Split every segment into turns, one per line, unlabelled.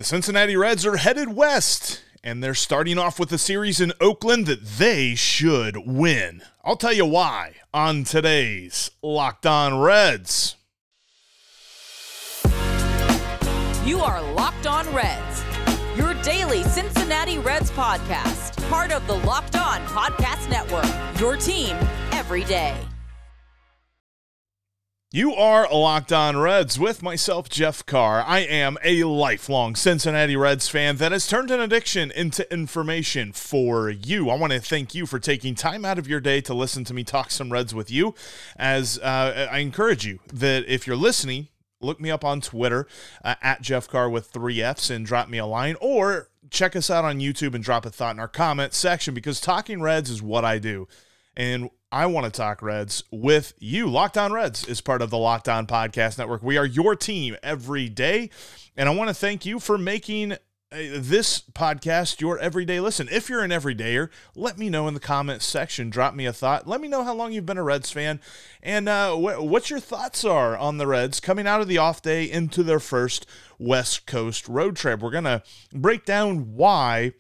The Cincinnati Reds are headed west, and they're starting off with a series in Oakland that they should win. I'll tell you why on today's Locked On Reds.
You are Locked On Reds, your daily Cincinnati Reds podcast, part of the Locked On Podcast Network, your team every day.
You are Locked On Reds with myself, Jeff Carr. I am a lifelong Cincinnati Reds fan that has turned an addiction into information for you. I want to thank you for taking time out of your day to listen to me talk some Reds with you. As I encourage you that if you're listening, look me up on Twitter at Jeff Carr with 3 Fs and drop me a line, or check us out on YouTube and drop a thought in our comment section, because talking Reds is what I do. And I want to talk Reds with you. Locked On Reds is part of the Locked On Podcast Network. We are your team every day, and I want to thank you for making this podcast your everyday listen. If you're an everydayer, let me know in the comment section. Drop me a thought. Let me know how long you've been a Reds fan and what your thoughts are on the Reds coming out of the off day into their first West Coast road trip. We're going to break down why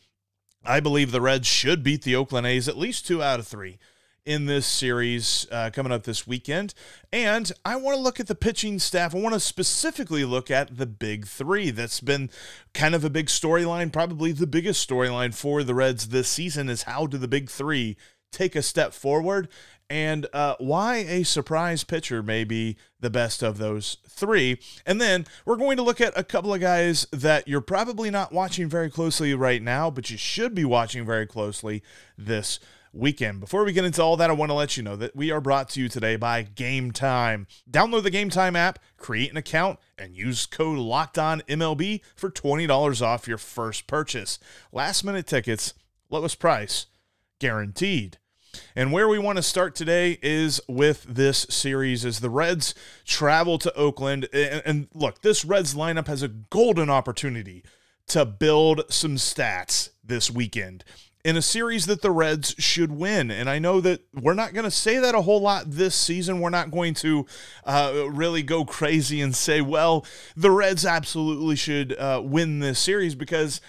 I believe the Reds should beat the Oakland A's at least 2 out of 3 in this series coming up this weekend. And I want to look at the pitching staff. I want to specifically look at the big three. That's been kind of a big storyline, probably the biggest storyline for the Reds this season, is how do the big three take a step forward, and why a surprise pitcher may be the best of those three. And then we're going to look at a couple of guys that you're probably not watching very closely right now, but you should be watching very closely this weekend. Before we get into all that, I want to let you know that we are brought to you today by Game Time. Download the Game Time app, create an account, and use code LOCKEDONMLB for $20 off your first purchase. Last minute tickets, lowest price, guaranteed. And where we want to start today is with this series as the Reds travel to Oakland. And look, this Reds lineup has a golden opportunity to build some stats this weekend in a series that the Reds should win. And I know that we're not going to say that a whole lot this season. We're not going to really go crazy and say, well, the Reds absolutely should win this series, because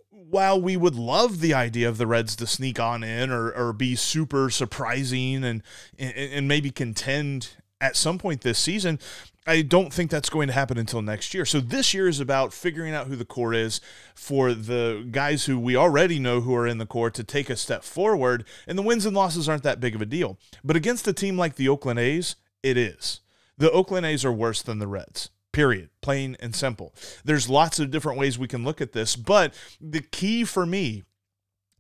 while we would love the idea of the Reds to sneak on in or be super surprising and maybe contend at some point this season, I don't think that's going to happen until next year. So this year is about figuring out who the core is for the guys who we already know who are in the core to take a step forward, and the wins and losses aren't that big of a deal. But against a team like the Oakland A's, it is. The Oakland A's are worse than the Reds. Period. Plain and simple. There's lots of different ways we can look at this, but the key for me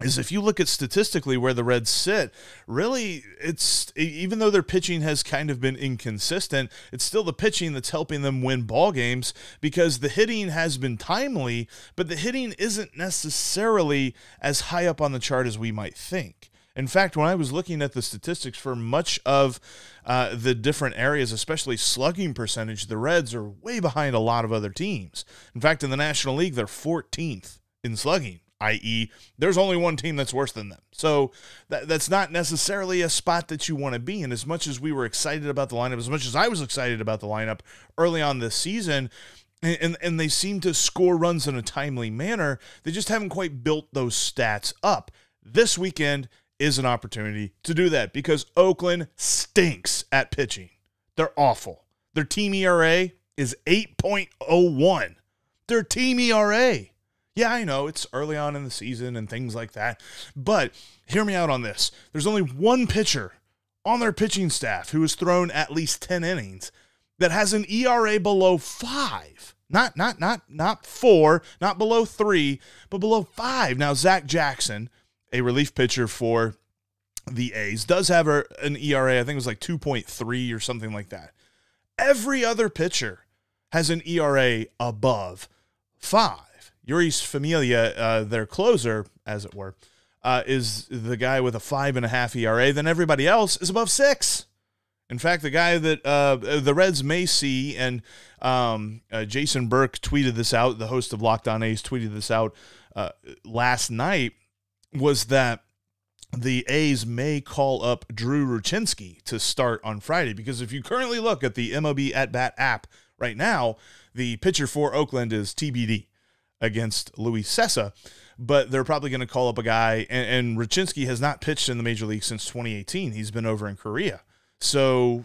is if you look at statistically where the Reds sit, really, it's, even though their pitching has kind of been inconsistent, it's still the pitching that's helping them win ball games, because the hitting has been timely, but the hitting isn't necessarily as high up on the chart as we might think. In fact, when I was looking at the statistics for much of the different areas, especially slugging percentage, the Reds are way behind a lot of other teams. In fact, in the National League, they're 14th in slugging, i.e., there's only one team that's worse than them. So that's not necessarily a spot that you want to be in. As much as we were excited about the lineup, as much as I was excited about the lineup early on this season, and they seem to score runs in a timely manner, they just haven't quite built those stats up. This weekend is an opportunity to do that, because Oakland stinks at pitching. They're awful. Their team ERA is 8.01. Their team ERA. Yeah, I know it's early on in the season and things like that, but hear me out on this. There's only one pitcher on their pitching staff who has thrown at least 10 innings that has an ERA below 5. Not 4, not below 3, but below 5. Now, Zach Jackson, a relief pitcher for the A's, does have an ERA, I think it was like 2.3 or something like that. Every other pitcher has an ERA above 5. Yuris Familia, their closer, as it were, is the guy with a 5.5 ERA. Then everybody else is above 6. In fact, the guy that the Reds may see, and Jason Burke tweeted this out, the host of Locked On A's tweeted this out last night, was that the A's may call up Drew Rucinski to start on Friday, because if you currently look at the MLB At Bat app right now, the pitcher for Oakland is TBD. against Luis Cessa, but they're probably going to call up a guy, and Raczynski has not pitched in the major league since 2018. He's been over in Korea. So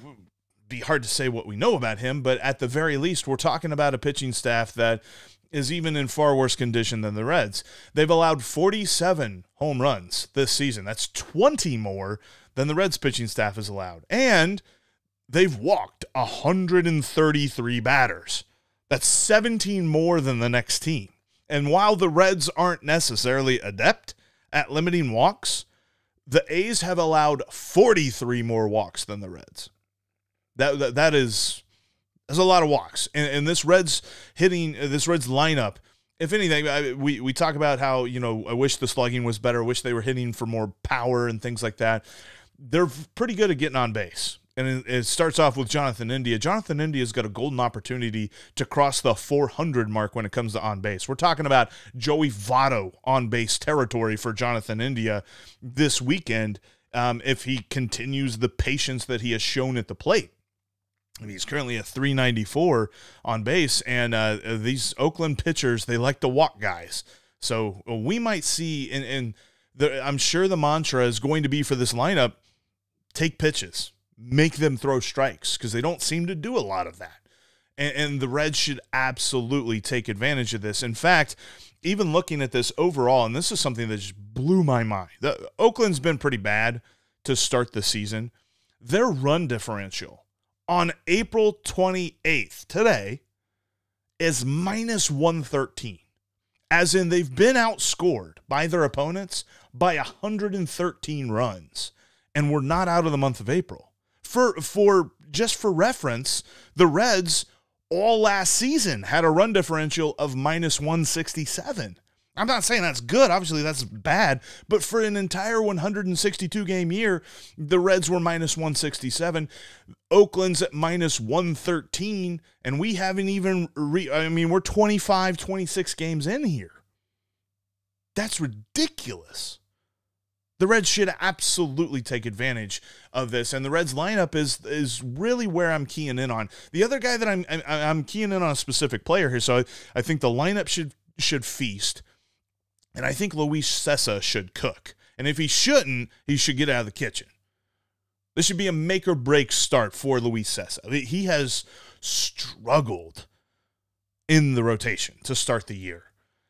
be hard to say what we know about him, but at the very least, we're talking about a pitching staff that is even in far worse condition than the Reds. They've allowed 47 home runs this season. That's 20 more than the Reds pitching staff has allowed. And they've walked 133 batters. That's 17 more than the next team. And while the Reds aren't necessarily adept at limiting walks, the A's have allowed 43 more walks than the Reds. That's a lot of walks. And this Reds lineup, if anything, we talk about how, I wish the slugging was better, I wish they were hitting for more power and things like that. They're pretty good at getting on base. And it starts off with Jonathan India. Jonathan India's got a golden opportunity to cross the 400 mark when it comes to on base. We're talking about Joey Votto on base territory for Jonathan India this weekend if he continues the patience that he has shown at the plate. He's currently at 394 on base, and these Oakland pitchers, they like to walk guys. So we might see, I'm sure the mantra is going to be for this lineup, take pitches. Make them throw strikes, because they don't seem to do a lot of that. And the Reds should absolutely take advantage of this. In fact, even looking at this overall, and this is something that just blew my mind. Oakland's been pretty bad to start the season. Their run differential on April 28th, today, is minus 113. As in, they've been outscored by their opponents by 113 runs. And we're not out of the month of April. Just for reference, the Reds all last season had a run differential of minus 167. I'm not saying that's good. Obviously, that's bad. But for an entire 162-game year, the Reds were minus 167. Oakland's at minus 113. And we haven't even we're 25, 26 games in here. That's ridiculous. The Reds should absolutely take advantage of this, and the Reds lineup is really where I'm keying in on. The other guy that I'm keying in on a specific player here, so I think the lineup should feast, and I think Luis Cessa should cook. And if he shouldn't, he should get out of the kitchen. This should be a make-or-break start for Luis Cessa. He has struggled in the rotation to start the year.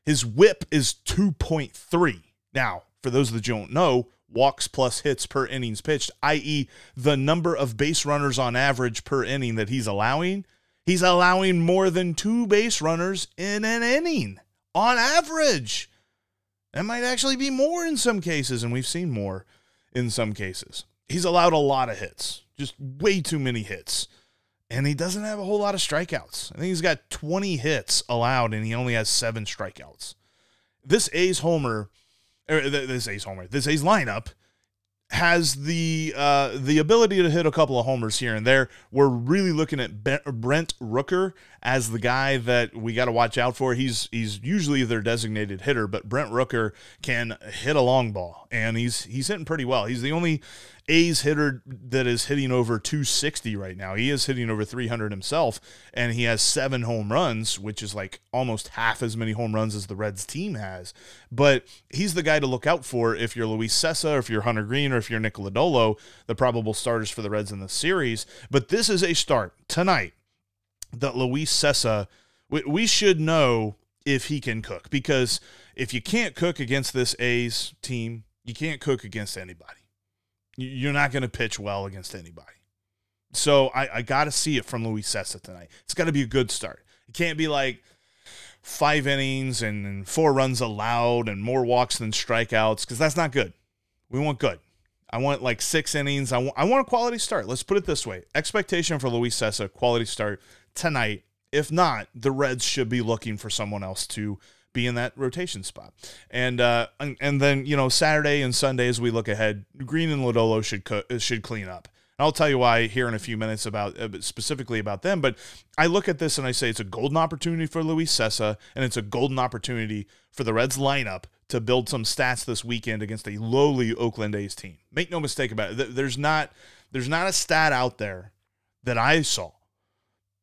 His whip is 2.3. Now, for those that don't know, walks plus hits per innings pitched, i.e. the number of base runners on average per inning that he's allowing more than 2 base runners in an inning on average. That might actually be more in some cases, and we've seen more in some cases. He's allowed a lot of hits, just way too many hits, and he doesn't have a whole lot of strikeouts. I think he's got 20 hits allowed, and he only has 7 strikeouts. This A's lineup has the ability to hit a couple of homers here and there. We're really looking at Brent Rooker as the guy that we got to watch out for. He's usually their designated hitter, but Brent Rooker can hit a long ball, and he's hitting pretty well. He's the only A's hitter that is hitting over 260 right now. He is hitting over 300 himself, and he has 7 home runs, which is like almost half as many home runs as the Reds team has. But he's the guy to look out for if you're Luis Cessa, or if you're Hunter Greene, or if you're Nick Lodolo, the probable starters for the Reds in the series. But this is a start tonight that Luis Cessa, we should know if he can cook, because if you can't cook against this A's team, you can't cook against anybody. You're not going to pitch well against anybody. So I got to see it from Luis Cessa tonight. It's got to be a good start. It can't be like 5 innings and 4 runs allowed and more walks than strikeouts, because that's not good. We want good. I want like 6 innings. I want a quality start. Let's put it this way. Expectation for Luis Cessa, quality start tonight. If not, the Reds should be looking for someone else to be in that rotation spot. And then, Saturday and Sunday as we look ahead, Greene and Lodolo should clean up. And I'll tell you why here in a few minutes specifically about them. But I look at this and I say it's a golden opportunity for Luis Cessa, and it's a golden opportunity for the Reds lineup to build some stats this weekend against a lowly Oakland A's team. Make no mistake about it. There's not a stat out there that I saw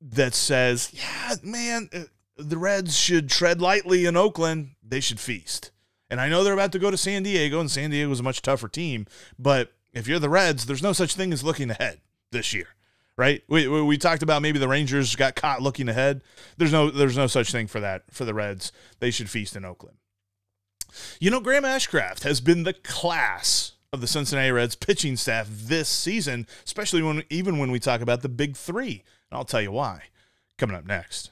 that says, yeah, man, the Reds should tread lightly in Oakland. They should feast. And I know they're about to go to San Diego, and San Diego is a much tougher team. But if you're the Reds, there's no such thing as looking ahead this year, right? We talked about maybe the Rangers got caught looking ahead. There's no such thing for that for the Reds. They should feast in Oakland. You know, Graham Ashcraft has been the class of the Cincinnati Reds pitching staff this season, especially even when we talk about the big three. And I'll tell you why coming up next.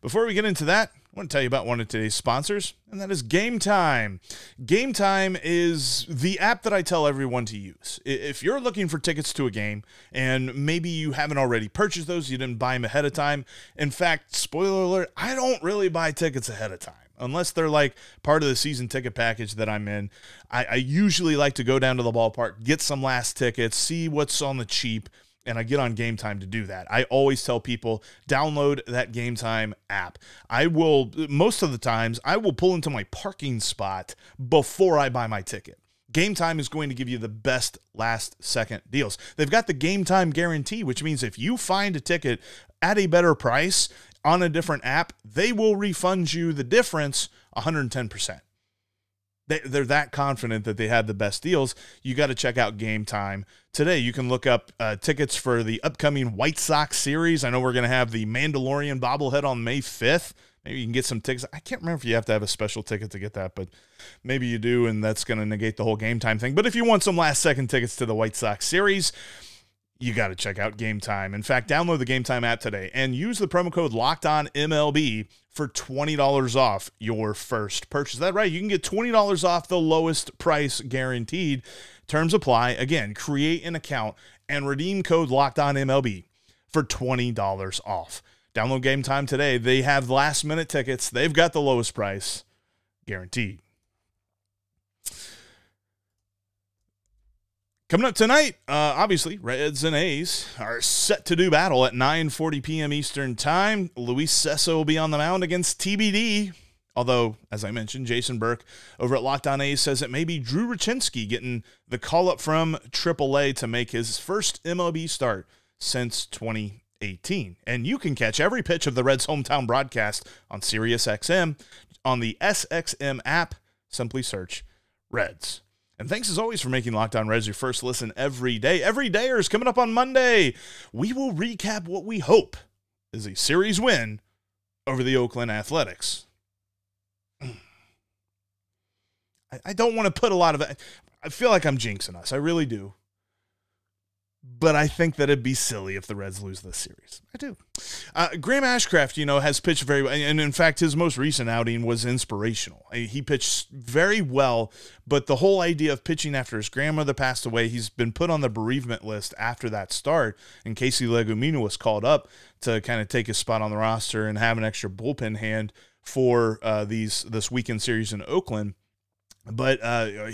Before we get into that, I want to tell you about one of today's sponsors, and that is Game Time. Game Time is the app that I tell everyone to use. If you're looking for tickets to a game, and maybe you haven't already purchased those, you didn't buy them ahead of time. In fact, spoiler alert, I don't really buy tickets ahead of time. Unless they're like part of the season ticket package that I'm in. I usually like to go down to the ballpark, get some last tickets, see what's on the cheap, and I get on Game Time to do that. I always tell people, download that Game Time app. Most of the times, I will pull into my parking spot before I buy my ticket. Game Time is going to give you the best last-second deals. They've got the Game Time guarantee, which means if you find a ticket at a better price on a different app, they will refund you the difference 110%. They're that confident that they have the best deals. You got to check out Game Time today. You can look up tickets for the upcoming White Sox series. I know we're going to have the Mandalorian bobblehead on May 5th. Maybe you can get some tickets. I can't remember if you have to have a special ticket to get that, but maybe you do, and that's going to negate the whole Game Time thing. But if you want some last-second tickets to the White Sox series, you got to check out Game Time. In fact, download the Game Time app today and use the promo code LOCKEDONMLB for $20 off your first purchase. Is that right? You can get $20 off the lowest price guaranteed. Terms apply. Again, create an account and redeem code LOCKEDONMLB for $20 off. Download Game Time today. They have last-minute tickets. They've got the lowest price guaranteed. Coming up tonight, obviously, Reds and A's are set to do battle at 9:40 p.m. Eastern Time. Luis Cessa will be on the mound against TBD. Although, as I mentioned, Jason Burke over at Locked On A's says it may be Drew Rachinski getting the call-up from AAA to make his first MLB start since 2018. And you can catch every pitch of the Reds' hometown broadcast on SiriusXM. On the SXM app, simply search Reds. And thanks as always for making Locked On Reds your first listen every day. Every Dayers coming up on Monday. We will recap what we hope is a series win over the Oakland Athletics. I don't want to put a lot of it. I feel like I'm jinxing us. I really do. But I think that it'd be silly if the Reds lose this series. I do. Graham Ashcraft, has pitched very well. And in fact, his most recent outing was inspirational. He pitched very well, but the whole idea of pitching after his grandmother passed away, he's been put on the bereavement list after that start. And Casey Legumino was called up to kind of take his spot on the roster and have an extra bullpen hand for this weekend series in Oakland. But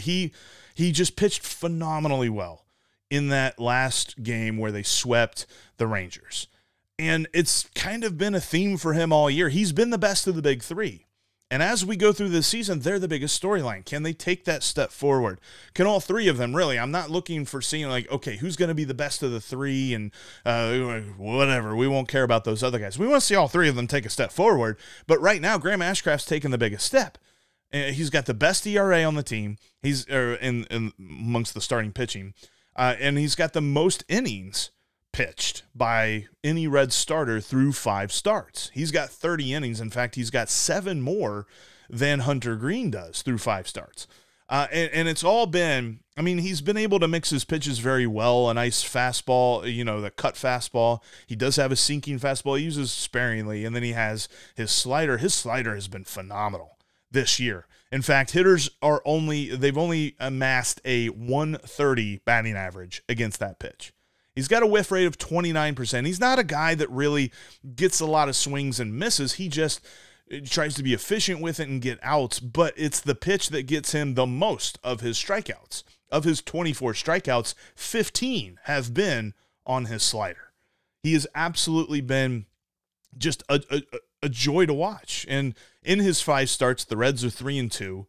he just pitched phenomenally well in that last game where they swept the Rangers. And it's kind of been a theme for him all year. He's been the best of the big three. And as we go through this season, they're the biggest storyline. Can they take that step forward? Can all three of them really? I'm not looking for seeing okay, who's going to be the best of the three and whatever. We won't care about those other guys. We want to see all three of them take a step forward. But right now, Graham Ashcraft's taken the biggest step. He's got the best ERA on the team. He's in amongst the starting pitching. And he's got the most innings pitched by any Reds starter through 5 starts. He's got 30 innings. In fact, he's got 7 more than Hunter Greene does through 5 starts. And it's all been, he's been able to mix his pitches very well. A nice fastball, the cut fastball. He does have a sinking fastball. He uses sparingly. And then he has his slider. His slider has been phenomenal this year. In fact, hitters they've only amassed a 130 batting average against that pitch. He's got a whiff rate of 29%. He's not a guy that really gets a lot of swings and misses. He just tries to be efficient with it and get outs, but it's the pitch that gets him the most of his strikeouts. Of his 24 strikeouts, 15 have been on his slider. He has absolutely been just a joy to watch. And in his 5 starts, the Reds are 3-2.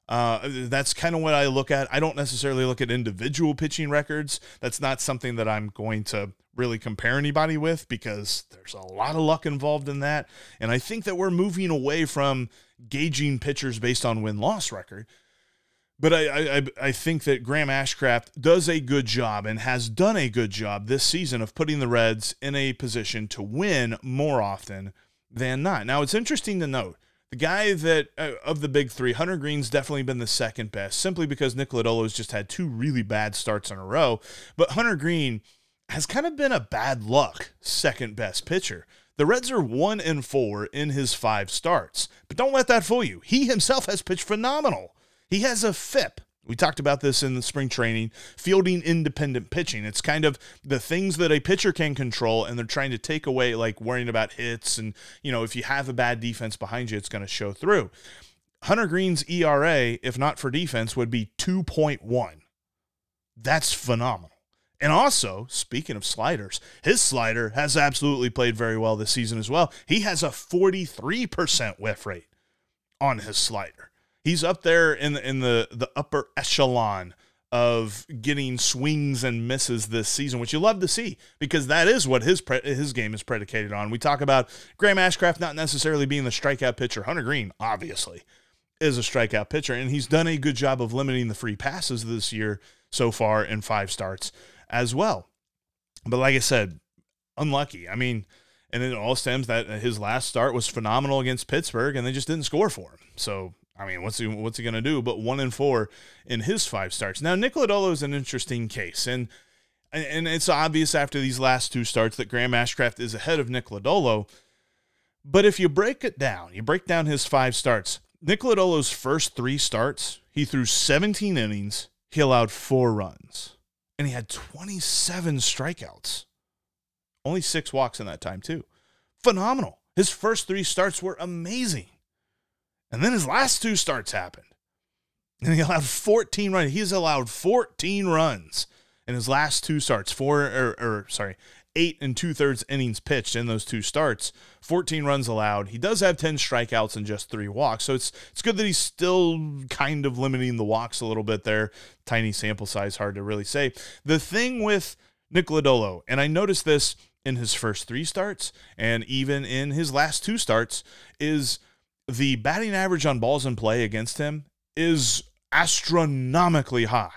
That's kind of what I look at. I don't necessarily look at individual pitching records. That's not something that I'm going to really compare anybody with because there's a lot of luck involved in that. And I think that we're moving away from gauging pitchers based on win-loss record. But I think that Graham Ashcraft does a good job and has done a good job this season of putting the Reds in a position to win more often than not. Now, it's interesting to note, the guy that, of the big three, Hunter Greene's definitely been the second best, simply because Nick Lodolo's just had 2 really bad starts in a row. But Hunter Greene has kind of been a bad luck second best pitcher. The Reds are 1-4 in his 5 starts. But don't let that fool you. He himself has pitched phenomenal. He has a FIP. We talked about this in the spring training, fielding independent pitching. It's kind of the things that a pitcher can control, and they're trying to take away, like worrying about hits. And, if you have a bad defense behind you, it's going to show through. Hunter Greene's ERA, if not for defense, would be 2.1. That's phenomenal. And also, speaking of sliders, his slider has absolutely played very well this season as well. He has a 43% whiff rate on his slider. He's up there in the upper echelon of getting swings and misses this season, which you love to see because that is what his game is predicated on. We talk about Graham Ashcraft not necessarily being the strikeout pitcher. Hunter Greene, obviously, is a strikeout pitcher, and he's done a good job of limiting the free passes this year so far in 5 starts as well. But like I said, unlucky. I mean, and it all stems that his last start was phenomenal against Pittsburgh, and they just didn't score for him. So, I mean, what's he going to do? But 1-4 in his 5 starts. Now, Nick Lodolo is an interesting case, and it's obvious after these last 2 starts that Graham Ashcraft is ahead of Nick Lodolo. But if you break it down, you break down his 5 starts. Nick Lodolo's first 3 starts, he threw 17 innings, he allowed 4 runs, and he had 27 strikeouts. Only 6 walks in that time, too. Phenomenal. His first 3 starts were amazing. And then his last 2 starts happened. And he allowed 14 runs. He's allowed 14 runs in his last 2 starts. 8 2/3 innings pitched in those 2 starts. 14 runs allowed. He does have 10 strikeouts and just 3 walks. So it's good that he's still kind of limiting the walks a little bit there. Tiny sample size, hard to really say. The thing with Nick Lodolo, and I noticed this in his first 3 starts and even in his last 2 starts, is the batting average on balls in play against him is astronomically high.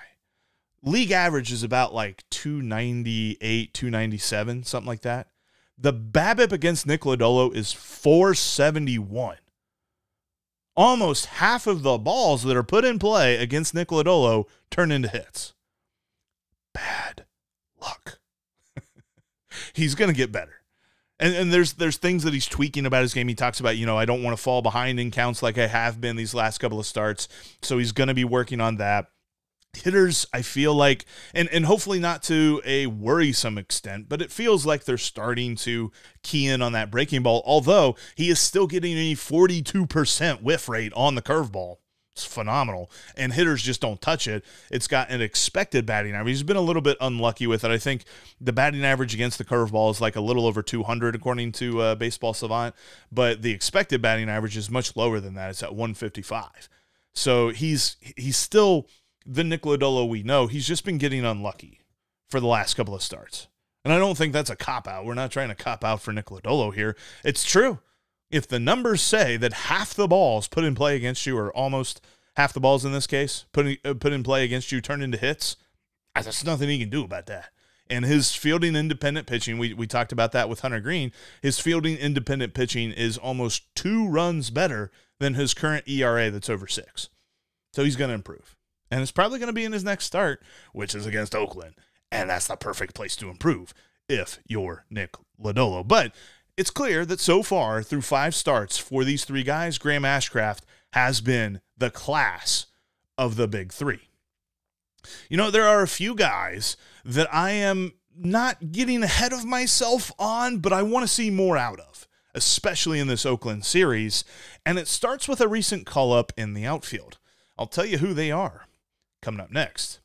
League average is about like 298, 297, something like that. The BABIP against Nick Lodolo is 471. Almost half of the balls that are put in play against Nick Lodolo turn into hits. Bad luck. He's going to get better. And there's things that he's tweaking about his game. He talks about, I don't want to fall behind in counts like I have been these last couple of starts. So he's going to be working on that. Hitters, I feel like, and hopefully not to a worrisome extent, but it feels like they're starting to key in on that breaking ball, although he is still getting a 42% whiff rate on the curveball. It's phenomenal. And hitters just don't touch it. It's got an expected batting average. He's been a little bit unlucky with it. I think the batting average against the curveball is like a little over 200 according to Baseball Savant, but the expected batting average is much lower than that. It's at 155. So he's still the Nick Lodolo we know. He's just been getting unlucky for the last couple of starts. And I don't think that's a cop-out. We're not trying to cop out for Nick Lodolo here. It's true. If the numbers say that half the balls put in play against you, or almost half the balls in this case, put in play against you turn into hits, there's nothing he can do about that. And his fielding independent pitching, we talked about that with Hunter Greene, his fielding independent pitching is almost 2 runs better than his current ERA that's over 6. So he's going to improve. And it's probably going to be in his next start, which is against Oakland. And that's the perfect place to improve if you're Nick Lodolo. But it's clear that so far, through 5 starts for these 3 guys, Graham Ashcraft has been the class of the big 3. There are a few guys that I am not getting ahead of myself on, but I want to see more out of, especially in this Oakland series. And it starts with a recent call-up in the outfield. I'll tell you who they are coming up next.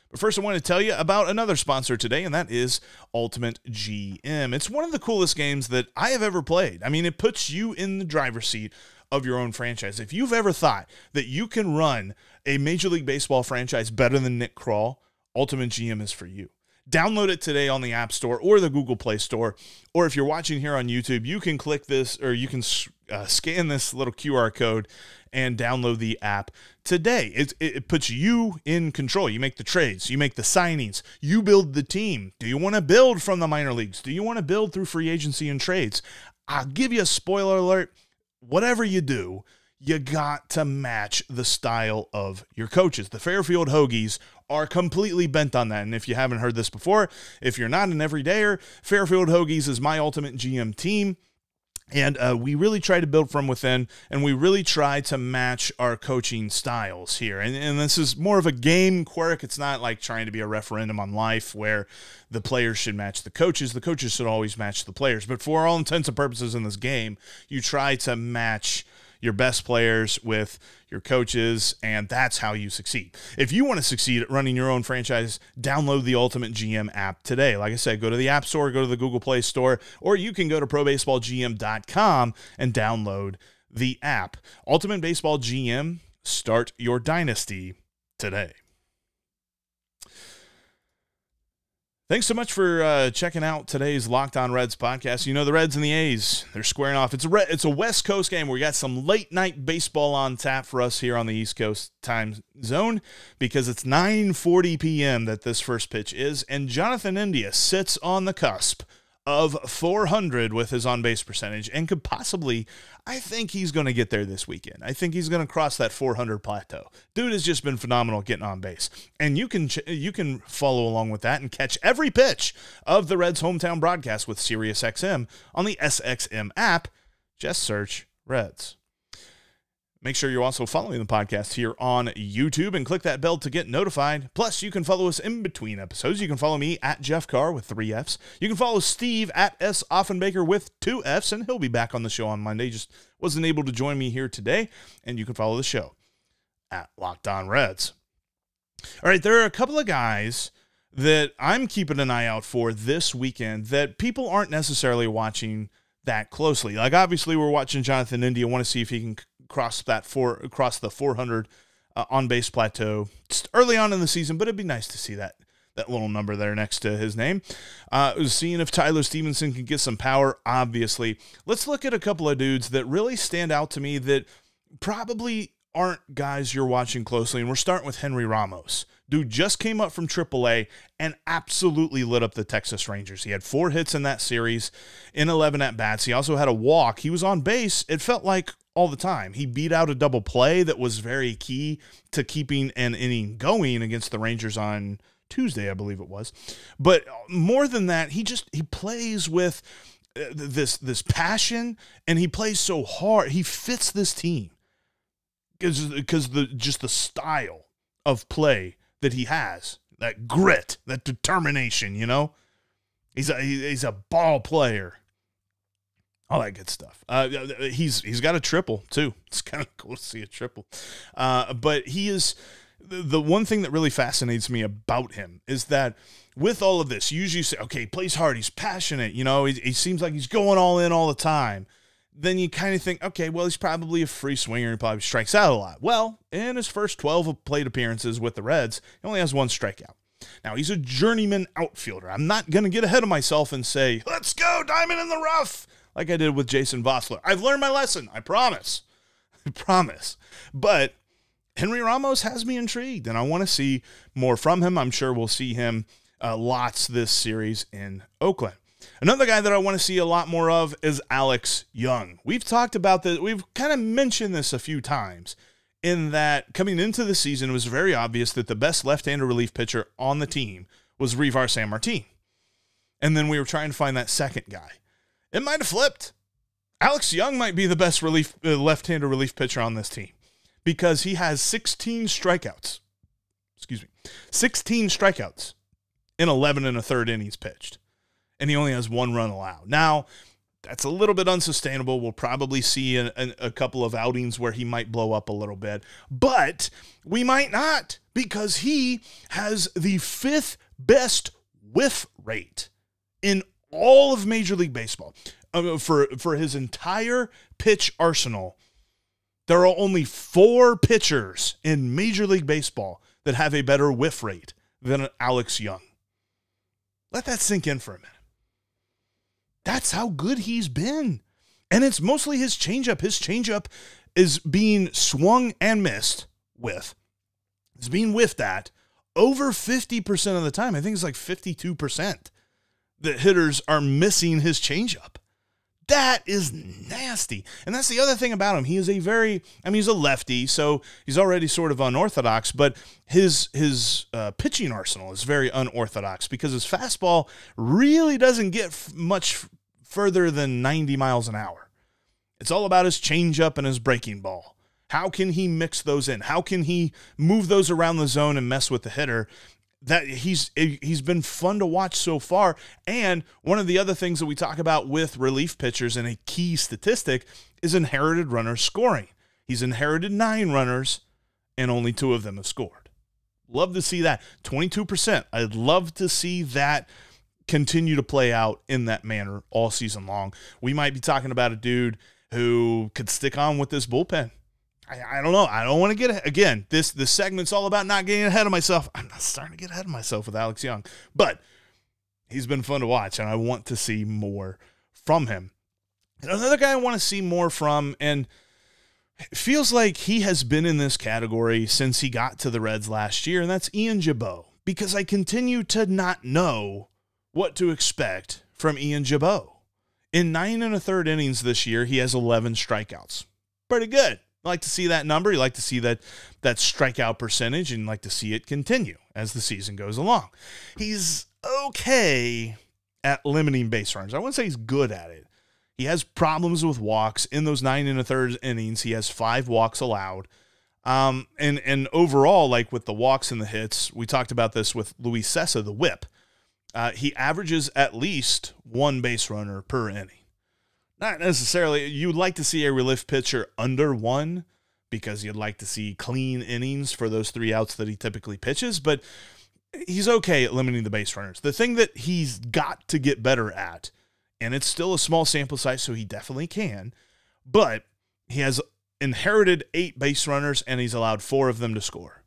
But first, I want to tell you about another sponsor today, and that is Ultimate GM. It's one of the coolest games that I have ever played. I mean, it puts you in the driver's seat of your own franchise. If you've ever thought that you can run a Major League Baseball franchise better than Nick Krall, Ultimate GM is for you. Download it today on the App Store or the Google Play Store. Or if you're watching here on YouTube, you can click this, or you can scan this little QR code and download the app today. It puts you in control. You make the trades. You make the signings. You build the team. Do you want to build from the minor leagues? Do you want to build through free agency and trades? I'll give you a spoiler alert. Whatever you do, you got to match the style of your coaches. The Fairfield Hoagies are completely bent on that. And if you haven't heard this before, if you're not an everydayer, Fairfield Hoagies is my ultimate GM team. And we really try to build from within, and we really try to match our coaching styles here. And this is more of a game quirk. It's not like trying to be a referendum on life where the players should match the coaches. The coaches should always match the players. But for all intents and purposes in this game, you try to match your best players with your coaches, and that's how you succeed. If you want to succeed at running your own franchise, download the Ultimate GM app today. Like I said, go to the App Store, go to the Google Play Store, or you can go to ProBaseballGM.com and download the app. Ultimate Baseball GM, start your dynasty today. Thanks so much for checking out today's Locked On Reds podcast. You know, the Reds and the A's, they're squaring off. It's a West Coast game where we got some late-night baseball on tap for us here on the East Coast time zone because it's 9:40 p.m. that this first pitch is, and Jonathan India sits on the cusp of 400 with his on-base percentage and could possibly, I think he's going to get there this weekend. I think he's going to cross that 400 plateau. Dude has just been phenomenal getting on base. And you can follow along with that and catch every pitch of the Reds' hometown broadcast with SiriusXM on the SXM app. Just search Reds. Make sure you're also following the podcast here on YouTube and click that bell to get notified. Plus, you can follow us in between episodes. You can follow me at Jeff Carr with 3 Fs. You can follow Steve at S. Offenbaker with 2 Fs, and he'll be back on the show on Monday. Just wasn't able to join me here today. And you can follow the show at Locked On Reds. All right, there are a couple of guys that I'm keeping an eye out for this weekend that people aren't necessarily watching that closely. Like, obviously, we're watching Jonathan India. Want to see if he can cross the 400 on-base plateau just early on in the season, but it'd be nice to see that little number there next to his name. Seeing if Tyler Stephenson can get some power, obviously. Let's look at a couple of dudes that really stand out to me that probably aren't guys you're watching closely, and we're starting with Henry Ramos. Dude just came up from AAA and absolutely lit up the Texas Rangers. He had 4 hits in that series in 11 at-bats. He also had a walk. He was on base, it felt like, all the time. He beat out a double play that was very key to keeping an inning going against the Rangers on Tuesday, I believe it was. But more than that, he plays with this passion, and he plays so hard. He fits this team because the style of play that he has, that grit, that determination, you know? He's a ball player. All that good stuff. He's got a triple, too. It's kind of cool to see a triple. But he is the one thing that really fascinates me about him is that with all of this, you usually say, okay, he plays hard, he's passionate, you know, he seems like he's going all in all the time. Then you kind of think, okay, well, he's probably a free swinger. He probably strikes out a lot. Well, in his first 12 plate appearances with the Reds, he only has 1 strikeout. Now, he's a journeyman outfielder. I'm not going to get ahead of myself and say, let's go, diamond in the rough, like I did with Jason Vossler. I've learned my lesson. I promise. I promise. But Henry Ramos has me intrigued, and I want to see more from him. I'm sure we'll see him lots this series in Oakland. Another guy that I want to see a lot more of is Alex Young. We've talked about this. We've kind of mentioned this a few times in that coming into the season, it was very obvious that the best left-hander relief pitcher on the team was Reivar Sanmartin. And then we were trying to find that second guy. It might have flipped. Alex Young might be the best left-hander relief pitcher on this team because he has 16 strikeouts. 16 strikeouts in 11 1/3 innings pitched. And he only has 1 run allowed. Now, that's a little bit unsustainable. We'll probably see a couple of outings where he might blow up a little bit. But we might not because he has the 5th best whiff rate in all of Major League Baseball. For his entire pitch arsenal, there are only 4 pitchers in Major League Baseball that have a better whiff rate than Alex Young. Let that sink in for a minute. That's how good he's been. And it's mostly his changeup. His changeup is being swung and missed with. It's being whiffed at over 50% of the time. I think it's like 52% that hitters are missing his changeup. That is nasty. And that's the other thing about him. He is he's a lefty, so he's already sort of unorthodox, but his pitching arsenal is very unorthodox because his fastball really doesn't get much further than 90 miles an hour. It's all about his changeup and his breaking ball. How can he mix those in? How can he move those around the zone and mess with the hitter? That he's been fun to watch so far. And one of the other things that we talk about with relief pitchers, and a key statistic, is inherited runners scoring. He's inherited 9 runners, and only 2 of them have scored. Love to see that. 22%. I'd love to see that continue to play out in that manner all season long. We might be talking about a dude who could stick on with this bullpen. I don't know. I don't want to get, again, this segment's all about not getting ahead of myself. I'm not starting to get ahead of myself with Alex Young, but he's been fun to watch, and I want to see more from him. And another guy I want to see more from, and it feels like he has been in this category since he got to the Reds last year, and that's Ian Gibaut, because I continue to not know what to expect from Ian Gibaut. In 9 1/3 innings this year, he has 11 strikeouts. Pretty good. I like to see that number. You like to see that strikeout percentage, and like to see it continue as the season goes along. He's okay at limiting base runners. I wouldn't say he's good at it. He has problems with walks. In those 9 1/3 innings, he has 5 walks allowed. And overall, like with the walks and the hits, we talked about this with Luis Cessa, the whip. He averages at least 1 base runner per inning. Not necessarily. You'd like to see a relief pitcher under 1 because you'd like to see clean innings for those 3 outs that he typically pitches, but he's okay at limiting the base runners. The thing that he's got to get better at, and it's still a small sample size, so he definitely can, but he has inherited 8 base runners, and he's allowed 4 of them to score.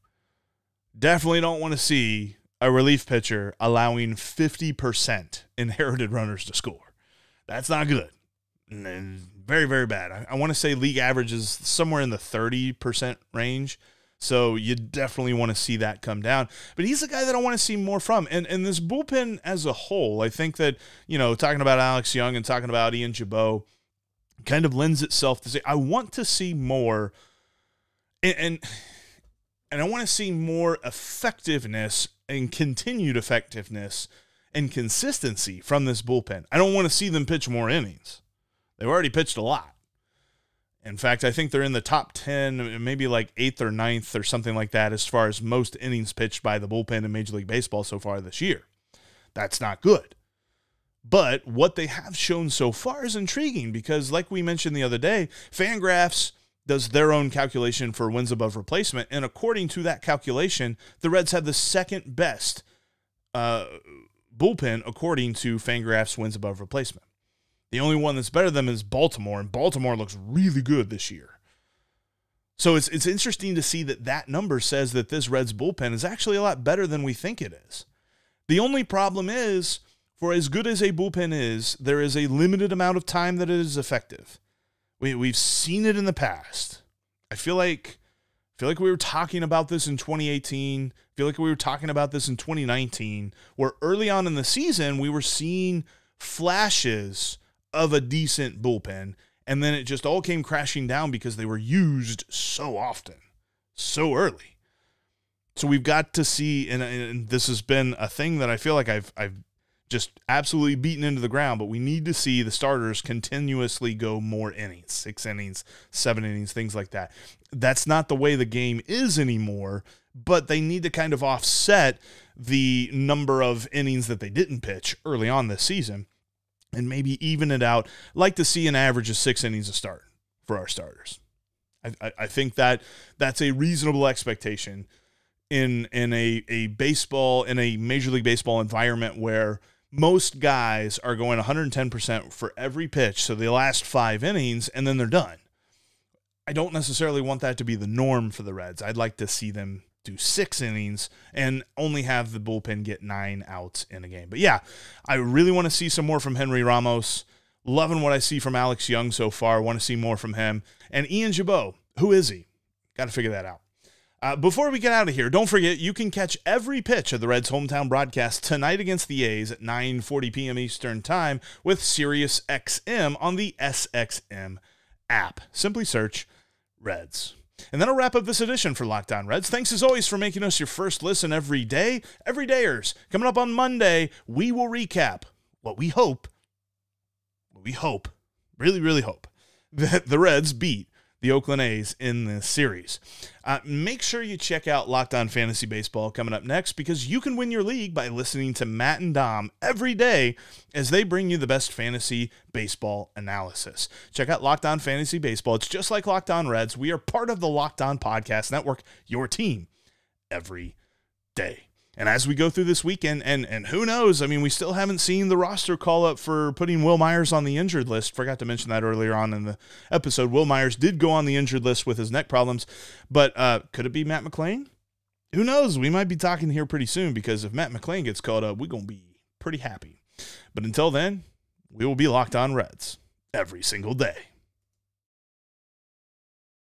Definitely don't want to see a relief pitcher allowing 50% inherited runners to score. That's not good. And very, very bad. I want to say league average is somewhere in the 30% range. So you definitely want to see that come down. But he's a guy that I want to see more from. And this bullpen as a whole, I think that, talking about Alex Young and talking about Ian Gibaut kind of lends itself to say, I want to see more. And I want to see more effectiveness and continued effectiveness and consistency from this bullpen. I don't want to see them pitch more innings. They've already pitched a lot. In fact, I think they're in the top 10, maybe like 8th or 9th or something like that as far as most innings pitched by the bullpen in Major League Baseball so far this year. That's not good. But what they have shown so far is intriguing because, like we mentioned the other day, Fangraphs does their own calculation for wins above replacement, and according to that calculation, the Reds had the second best bullpen according to Fangraphs wins above replacement. The only one that's better than them is Baltimore, and Baltimore looks really good this year. So it's interesting to see that number says that this Reds bullpen is actually a lot better than we think it is. The only problem is, for as good as a bullpen is, there is a limited amount of time that it is effective. We've seen it in the past. I feel like we were talking about this in 2018. I feel like we were talking about this in 2019, where early on in the season, we were seeing flashes of a decent bullpen, and then it just all came crashing down because they were used so often, so early. So we've got to see, and this has been a thing that I feel like I've just absolutely beaten into the ground, but we need to see the starters continuously go more innings, 6 innings, 7 innings, things like that. That's not the way the game is anymore, but they need to kind of offset the number of innings that they didn't pitch early on this season and maybe even it out. I'd like to see an average of 6 innings a start for our starters. I think that's a reasonable expectation in a baseball, in a Major League Baseball environment where most guys are going 110% for every pitch, so they last 5 innings, and then they're done. I don't necessarily want that to be the norm for the Reds. I'd like to see them do 6 innings and only have the bullpen get 9 outs in a game. But yeah, I really want to see some more from Henry Ramos. Loving what I see from Alex Young so far. Want to see more from him. And Ian Gibaut, who is he? Got to figure that out. Before we get out of here, don't forget you can catch every pitch of the Reds' hometown broadcast tonight against the A's at 9:40 p.m. Eastern Time with SiriusXM on the SXM app. Simply search Reds. And that'll wrap up this edition for Locked On Reds. Thanks as always for making us your first listen every day. Everydayers, coming up on Monday, we will recap what we hope, really, really hope, that the Reds beat the Oakland A's in this series. Make sure you check out Locked On Fantasy Baseball coming up next, because you can win your league by listening to Matt and Dom every day as they bring you the best fantasy baseball analysis. Check out Locked On Fantasy Baseball. It's just like Locked On Reds. We are part of the Locked On Podcast Network, your team every day. And as we go through this weekend, and who knows, I mean, we still haven't seen the roster call up for putting Will Myers on the injured list. Forgot to mention that earlier on in the episode. Will Myers did go on the injured list with his neck problems, but could it be Matt McLain? Who knows? We might be talking here pretty soon, because if Matt McLain gets called up, we're going to be pretty happy. But until then, we will be Locked On Reds every single day.